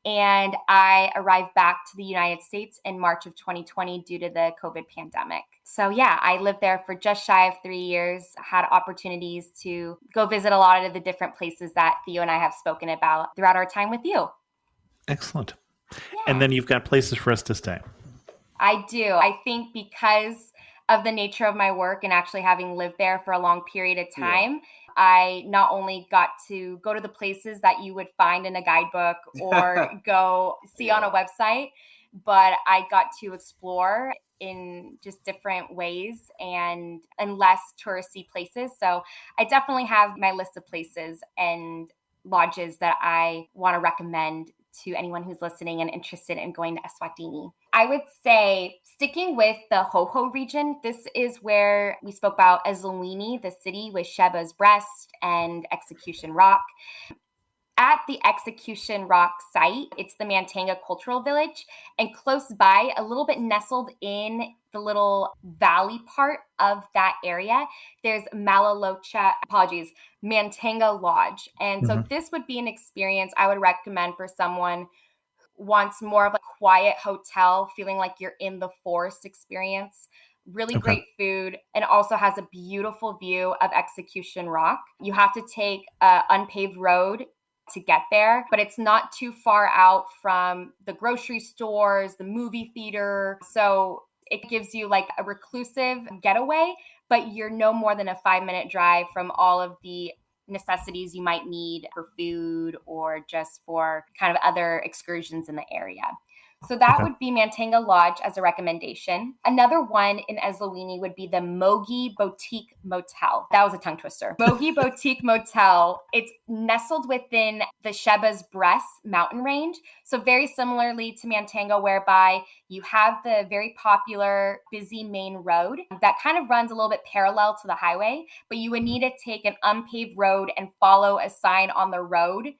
and I arrived back to the United States in March of 2020 due to the COVID pandemic. So, yeah, I lived there for just shy of 3 years, had opportunities to go visit a lot of the different places that Theo and I have spoken about throughout our time with you. Excellent. And Yeah. then you've got places for us to stay. I do. I think because of the nature of my work and actually having lived there for a long period of time, I not only got to go to the places that you would find in a guidebook or go see on a website, but I got to explore in just different ways and less touristy places. So I definitely have my list of places and lodges that I want to recommend to anyone who's listening and interested in going to Eswatini. I would say sticking with the Ho region, this is where we spoke about Eswatini, the city with Sheba's breast and Execution Rock. At the Execution Rock site, it's the Mantanga Cultural Village, and close by, a little bit nestled in the little valley part of that area, there's Mantanga Lodge. And so Hmm. this would be an experience I would recommend for someone wants more of a quiet hotel, feeling like you're in the forest experience. Really Okay. great food, and also has a beautiful view of Execution Rock. You have to take an unpaved road to get there, but it's not too far out from the grocery stores, the movie theater. So it gives you like a reclusive getaway, but you're no more than a 5-minute drive from all of the necessities you might need for food or just for kind of other excursions in the area. So that Okay. would be Mantanga Lodge as a recommendation. Another one in Eswatini would be the Mogi Boutique Motel. That was a tongue twister. Mogi Boutique Motel. It's nestled within the Sheba's Breast mountain range. So very similarly to Mantanga, whereby you have the very popular busy main road that kind of runs a little bit parallel to the highway, but you would need to take an unpaved road and follow a sign on the road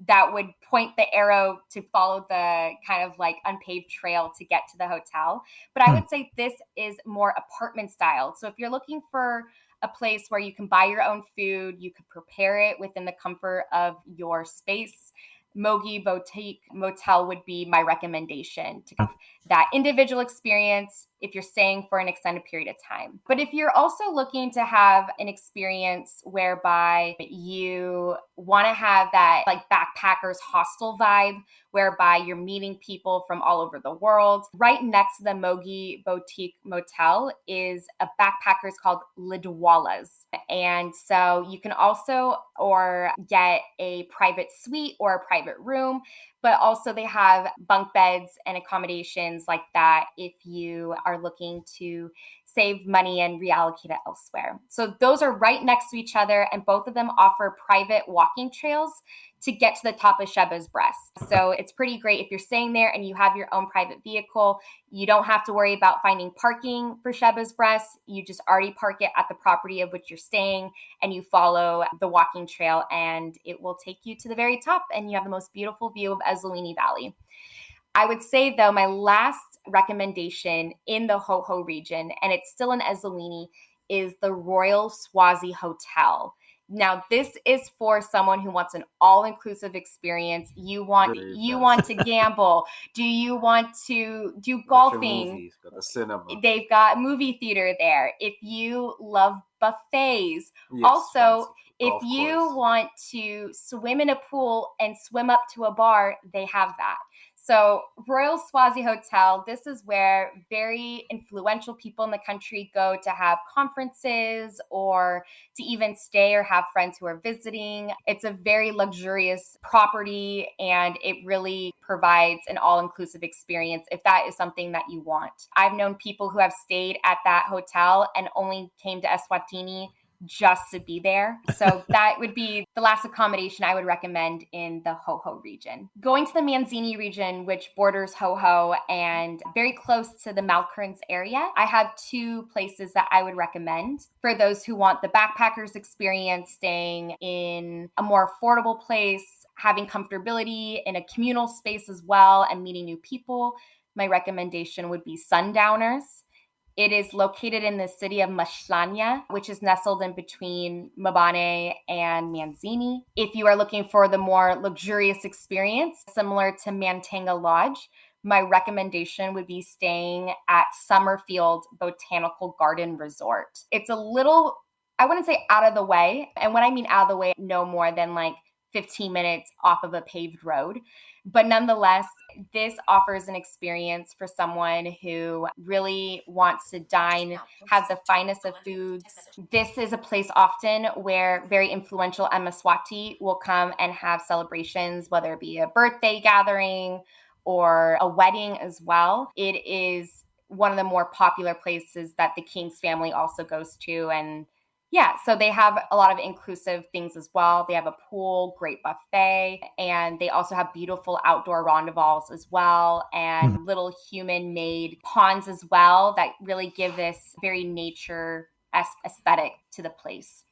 that would point the arrow to follow the kind of like unpaved trail to get to the hotel. But I would say this is more apartment style. So if you're looking for a place where you can buy your own food, you could prepare it within the comfort of your space, Mogi Boutique Motel would be my recommendation to have that individual experience if you're staying for an extended period of time. But if you're also looking to have an experience whereby you want to have that like backpackers hostel vibe, whereby you're meeting people from all over the world, right next to the Mogi Boutique Motel is a backpackers called Lidwalas. And so you can also or get a private suite or a private room, but also they have bunk beds and accommodations like that if you are looking to save money and reallocate it elsewhere. So those are right next to each other, and both of them offer private walking trails to get to the top of Sheba's Breast. So it's pretty great if you're staying there and you have your own private vehicle. You don't have to worry about finding parking for Sheba's Breast. You just already park it at the property of which you're staying, and you follow the walking trail, and it will take you to the very top, and you have the most beautiful view of Eswatini Valley. I would say, though, my last recommendation in the Ho region, and it's still in Eswatini, is the Royal Swazi Hotel. Now, this is for someone who wants an all-inclusive experience. You want to gamble. Do you want to do golfing? Movies, got the cinema. They've got movie theater there. If you love buffets, also if you want to swim in a pool and swim up to a bar, they have that. So Royal Swazi Hotel, this is where very influential people in the country go to have conferences or to even stay or have friends who are visiting. It's a very luxurious property, and it really provides an all-inclusive experience if that is something that you want. I've known people who have stayed at that hotel and only came to Eswatini just to be there. So that would be the last accommodation I would recommend in the Ho-Ho region. Going to the Manzini region, which borders Ho-Ho and very close to the Malkerns area, I have two places that I would recommend for those who want the backpackers experience, staying in a more affordable place, having comfortability in a communal space as well, and meeting new people. My recommendation would be Sundowners. It is located in the city of Mashlanya, which is nestled in between Mbabane and Manzini. If you are looking for the more luxurious experience, similar to Mantanga Lodge, my recommendation would be staying at Summerfield Botanical Garden Resort. It's a little, I wouldn't say out of the way. And when I mean out of the way, no more than like 15 minutes off of a paved road. But nonetheless, this offers an experience for someone who really wants to dine, have the finest of foods. This is a place often where very influential Eswatini will come and have celebrations, whether it be a birthday gathering or a wedding as well. It is one of the more popular places that the King's family also goes to. And yeah, so they have a lot of inclusive things as well. They have a pool, great buffet, and they also have beautiful outdoor rendezvous as well, and little human-made ponds as well that really give this very nature-esque aesthetic to the place.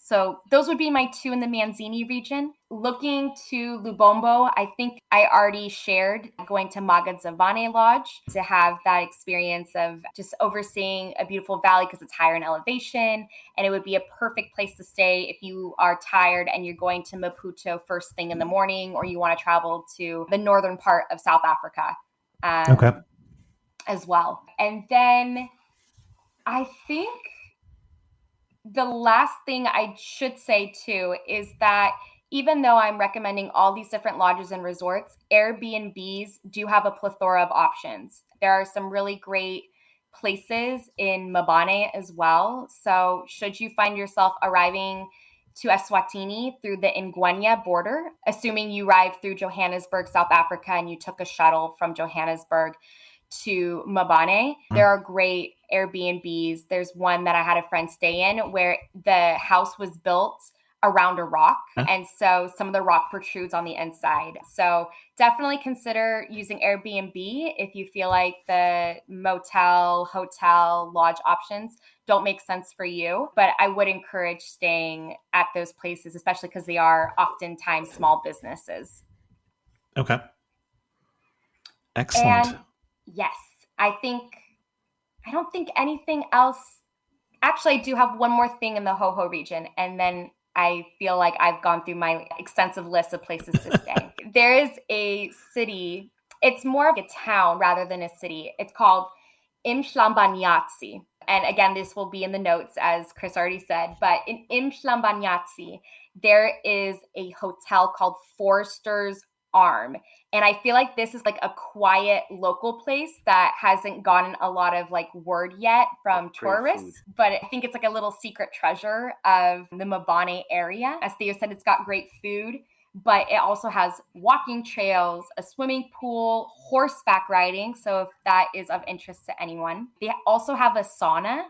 So those would be my two in the Manzini region. Looking to Lubombo, I think I already shared going to Magadzavane Lodge to have that experience of just overseeing a beautiful valley because it's higher in elevation. And it would be a perfect place to stay if you are tired and you're going to Maputo first thing in the morning, or you want to travel to the northern part of South Africa as well. And then I think the last thing I should say too is that even though I'm recommending all these different lodges and resorts, Airbnbs do have a plethora of options. There are some really great places in Mbabane as well. So should you find yourself arriving to Eswatini through the Ngwenya border, assuming you arrived through Johannesburg, South Africa, and you took a shuttle from Johannesburg to Mbabane, there are great Airbnbs. There's one that I had a friend stay in where the house was built around a rock. And so some of the rock protrudes on the inside. So definitely consider using Airbnb if you feel like the motel, hotel, lodge options don't make sense for you. But I would encourage staying at those places, especially because they are oftentimes small businesses. Okay. Excellent. And yes, I don't think anything else. Actually, I do have one more thing in the Ho-Ho region, and then I feel like I've gone through my extensive list of places to stay. There is a city, it's more of a town rather than a city. It's called Mhlambanyatsi. And again, this will be in the notes, as Chris already said, but in Mhlambanyatsi, there is a hotel called Forster's Arm. And I feel like this is like a quiet local place that hasn't gotten a lot of like word yet from tourists, but I think it's like a little secret treasure of the Mbabane area. As Theo said, it's got great food, but it also has walking trails, a swimming pool, horseback riding. So if that is of interest to anyone, they also have a sauna,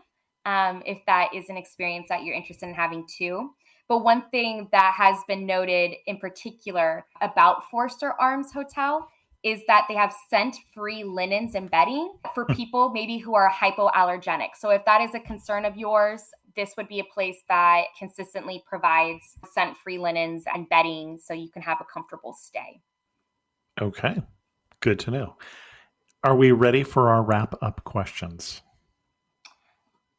if that is an experience that you're interested in having too. But one thing that has been noted in particular about Forster Arms Hotel is that they have scent-free linens and bedding for people maybe who are hypoallergenic. So if that is a concern of yours, this would be a place that consistently provides scent-free linens and bedding so you can have a comfortable stay. Okay, good to know. Are we ready for our wrap-up questions?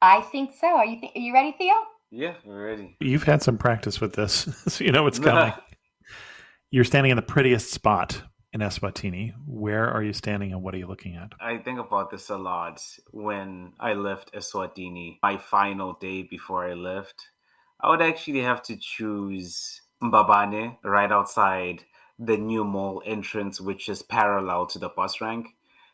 I think so. Are you ready, Theo? Yeah, we're ready. You've had some practice with this, so you know what's coming. You're standing in the prettiest spot in Eswatini. Where are you standing and what are you looking at? I think about this a lot when I left Eswatini. My final day before I left, I would actually have to choose Mbabane right outside the new mall entrance, which is parallel to the bus rank.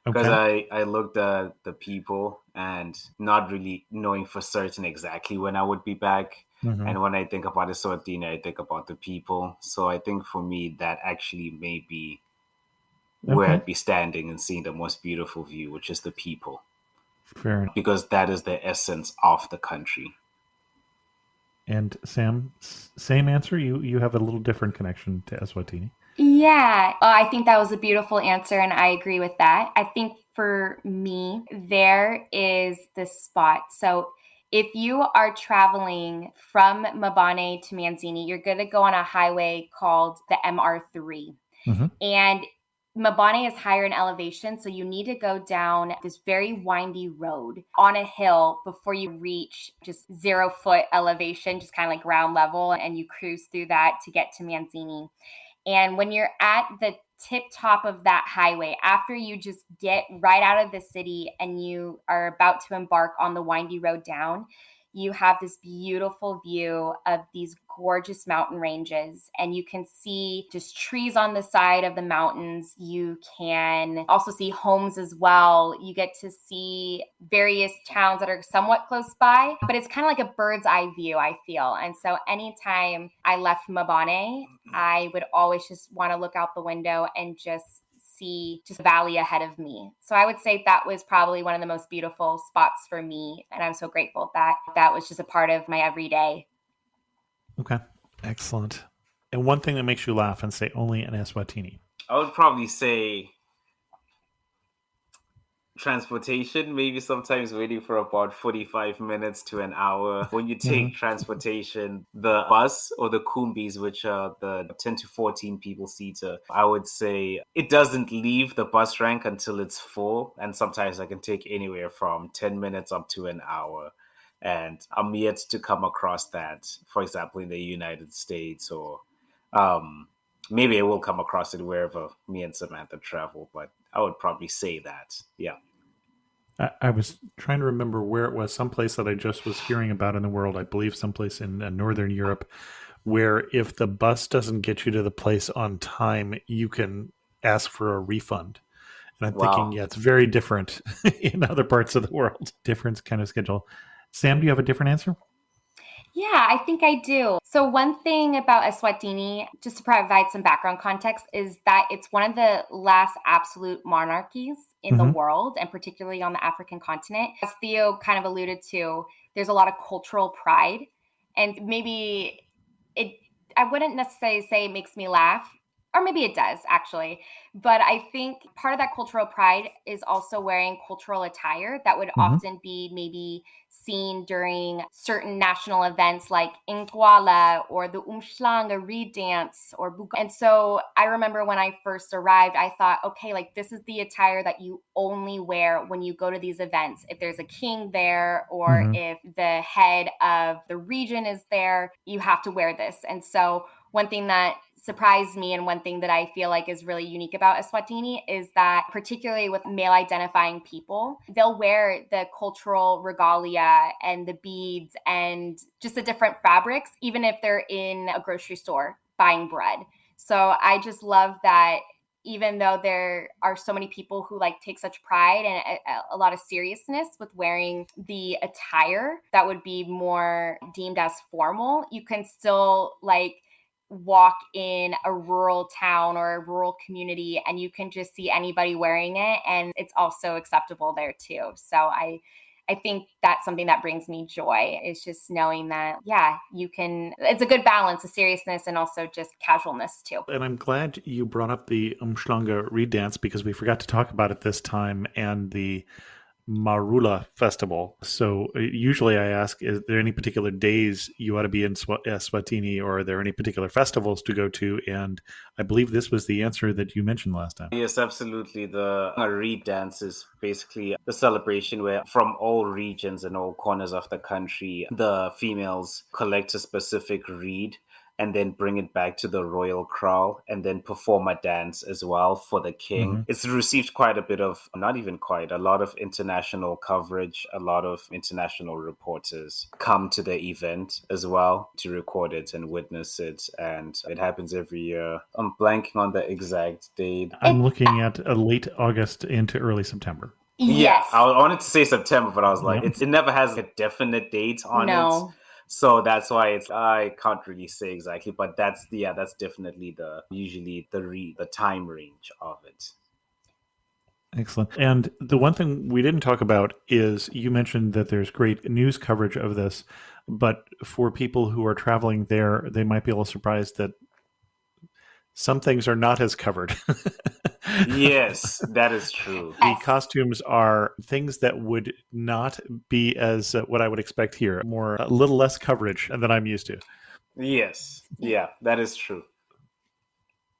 Because I looked at the people and not really knowing for certain exactly when I would be back. Mm-hmm. And when I think about Eswatini, I think about the people. So I think for me, that actually may be where I'd be standing and seeing the most beautiful view, which is the people. Fair enough. Because that is the essence of the country. And Sam, same answer. You have a little different connection to Eswatini. Yeah, I think that was a beautiful answer, and I agree with that. I think for me, there is this spot. So if you are traveling from Mabane to Manzini, you're going to go on a highway called the MR3. Mm-hmm. And Mabane is higher in elevation, so you need to go down this very windy road on a hill before you reach just 0 foot elevation, just kind of like ground level, and you cruise through that to get to Manzini. And when you're at the tip top of that highway, after you just get right out of the city and you are about to embark on the windy road down, you have this beautiful view of these gorgeous mountain ranges, and you can see just trees on the side of the mountains. You can also see homes as well. You get to see various towns that are somewhat close by, but it's kind of like a bird's eye view, I feel. And so anytime I left Mabane, I would always just want to look out the window and just see just the valley ahead of me. So I would say that was probably one of the most beautiful spots for me. And I'm so grateful that that was just a part of my everyday. Okay. Excellent. And one thing that makes you laugh and say only in Eswatini. I would probably say transportation, maybe sometimes waiting for about 45 minutes to an hour. When you take transportation, the bus or the kumbis, which are the 10 to 14 people seater, I would say it doesn't leave the bus rank until it's full. And sometimes I can take anywhere from 10 minutes up to an hour. And I'm yet to come across that, for example, in the United States, or maybe I will come across it wherever me and Samantha travel, but I would probably say that. Yeah. I was trying to remember where it was, someplace that I just was hearing about in the world, I believe someplace in Northern Europe, where if the bus doesn't get you to the place on time, you can ask for a refund. And I'm thinking, yeah, it's very different in other parts of the world. Different kind of schedule. Sam, do you have a different answer? Yeah, I think I do. So one thing about Eswatini, just to provide some background context, is that it's one of the last absolute monarchies in the world, and particularly on the African continent. As Theo kind of alluded to, there's a lot of cultural pride. And maybe I wouldn't necessarily say it makes me laugh, or maybe it does actually. But I think part of that cultural pride is also wearing cultural attire that would often be maybe seen during certain national events like Inkwala or the Umhlanga Reed Dance or Buka. And so I remember when I first arrived, I thought, okay, like this is the attire that you only wear when you go to these events. If there's a king there or if the head of the region is there, you have to wear this. And so one thing that surprised me, and one thing that I feel like is really unique about Eswatini, is that particularly with male identifying people, they'll wear the cultural regalia and the beads and just the different fabrics, even if they're in a grocery store buying bread. So I just love that even though there are so many people who like take such pride and a lot of seriousness with wearing the attire that would be more deemed as formal, you can still like walk in a rural town or a rural community and you can just see anybody wearing it, and it's also acceptable there too. So I think that's something that brings me joy, is just knowing that, yeah, you can, it's a good balance of seriousness and also just casualness too. And I'm glad you brought up the Umhlanga Reed Dance, because we forgot to talk about it this time, and the Marula Festival. So usually I ask, is there any particular days you ought to be in Eswatini, or are there any particular festivals to go to? And I believe this was the answer that you mentioned last time. Yes, absolutely. The reed dance is basically the celebration where from all regions and all corners of the country, the females collect a specific reed and then bring it back to the royal kraal and then perform a dance as well for the king. It's received quite a bit of, not even quite, a lot of international coverage. A lot of international reporters come to the event as well to record it and witness it. And it happens every year. I'm blanking on the exact date. I'm looking at a late August into early September. Yes. Yeah, I wanted to say September, but I was like, it never has a definite date on it. So that's why I can't really say exactly, but that's definitely usually the time range of it. Excellent. And the one thing we didn't talk about is you mentioned that there's great news coverage of this, but for people who are traveling there, they might be a little surprised that some things are not as covered. Yes, that is true. The costumes are things that would not be as what I would expect here, a little less coverage than I'm used to. Yes. Yeah, that is true.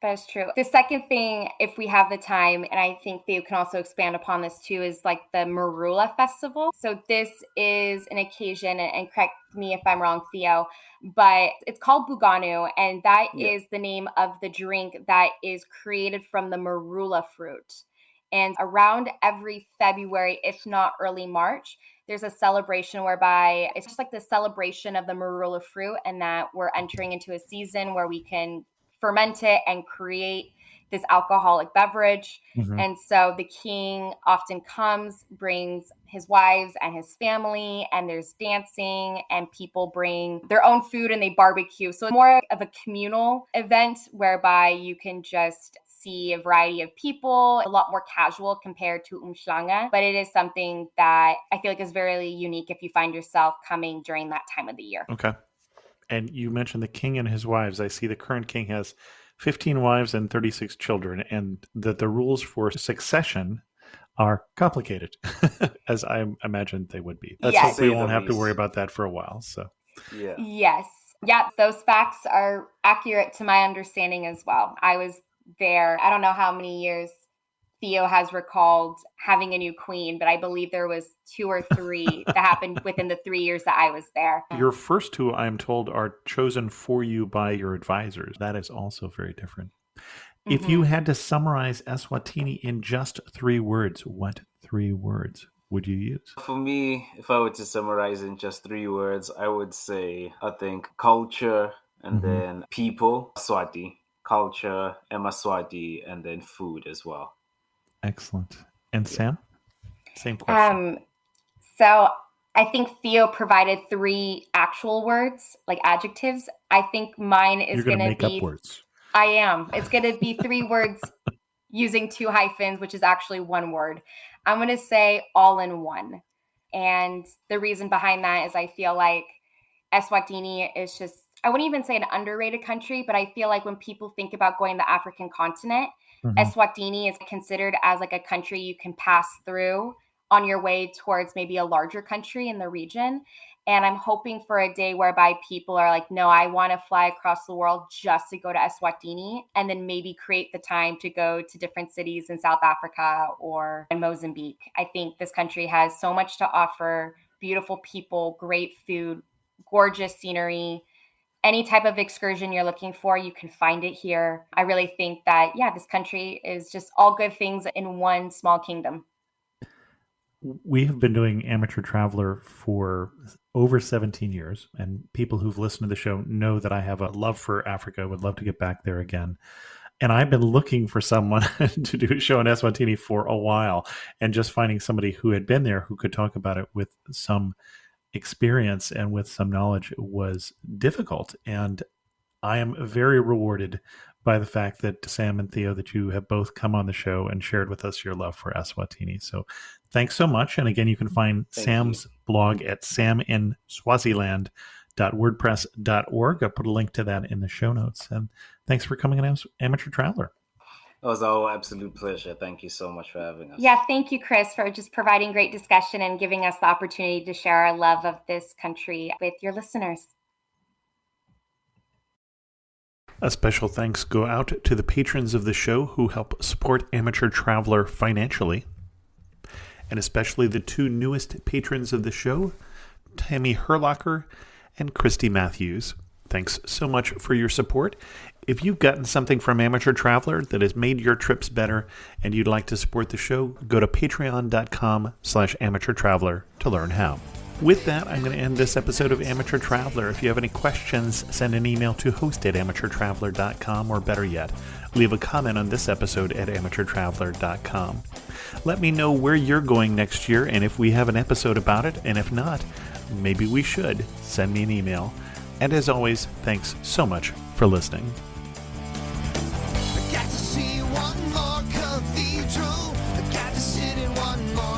That's true. The second thing, if we have the time, and I think Theo can also expand upon this too, is like the Marula Festival. So this is an occasion, and correct me if I'm wrong, Theo, but it's called Buganu, and that is the name of the drink that is created from the marula fruit. And around every February, if not early March, there's a celebration whereby it's just like the celebration of the marula fruit, and that we're entering into a season where we can ferment it and create this alcoholic beverage. Mhm. And so the king often comes, brings his wives and his family, and there's dancing, and people bring their own food and they barbecue. So it's more of a communal event whereby you can just see a variety of people, a lot more casual compared to Umhlanga. But it is something that I feel like is very unique if you find yourself coming during that time of the year. Okay. And you mentioned the king and his wives. I see the current king has 15 wives and 36 children, and that the rules for succession are complicated, as I imagined they would be. Let's Yes. hope we won't have to worry about that for a while. So, Yeah. Yes. Yeah, those facts are accurate to my understanding as well. I was there, I don't know how many years Theo has recalled having a new queen, but I believe there was 2 or 3 that happened within the 3 years that I was there. your first 2, I'm told, are chosen for you by your advisors. That is also very different. If you had to summarize Eswatini in just 3 words, what 3 words would you use? For me, if I were to summarize in just 3 words, I would say, I think culture and then people, Swati, culture, Swati, and then food as well. Excellent. And Sam? Same question. So I think Theo provided 3 actual words, like adjectives. I think mine is You're going to going make to be... up words. I am. It's going to be 3 words using 2 hyphens, which is actually 1 word. I'm going to say all in one. And the reason behind that is I feel like Eswatini is just, I wouldn't even say an underrated country, but I feel like when people think about going to the African continent, Eswatini is considered as like a country you can pass through on your way towards maybe a larger country in the region. And I'm hoping for a day whereby people are like, no, I want to fly across the world just to go to Eswatini, and then maybe create the time to go to different cities in South Africa or in Mozambique. I think this country has so much to offer, beautiful people, great food, gorgeous scenery. Any type of excursion you're looking for, you can find it here. I really think that, this country is just all good things in one small kingdom. We have been doing Amateur Traveler for over 17 years, and people who've listened to the show know that I have a love for Africa, would love to get back there again. And I've been looking for someone to do a show in Eswatini for a while, and just finding somebody who had been there who could talk about it with some experience and with some knowledge was difficult. And I am very rewarded by the fact that Sam and Theo, that you have both come on the show and shared with us your love for Eswatini. So thanks so much. And again, you can find Sam's blog at saminswaziland.wordpress.org. I'll put a link to that in the show notes. And thanks for coming on Amateur Traveler. It was our absolute pleasure. Thank you so much for having us. Yeah, thank you, Chris, for just providing great discussion and giving us the opportunity to share our love of this country with your listeners. A special thanks go out to the patrons of the show who help support Amateur Traveler financially, and especially the 2 newest patrons of the show, Tammy Herlocker and Christy Matthews. Thanks so much for your support. If you've gotten something from Amateur Traveler that has made your trips better and you'd like to support the show, go to patreon.com/amateurtraveler to learn how. With that, I'm going to end this episode of Amateur Traveler. If you have any questions, send an email to host@amateurtraveler.com, or better yet, leave a comment on this episode at amateurtraveler.com. Let me know where you're going next year and if we have an episode about it, and if not, maybe we should. Send me an email. And as always, thanks so much for listening. I got to see one more cathedral. I got city one more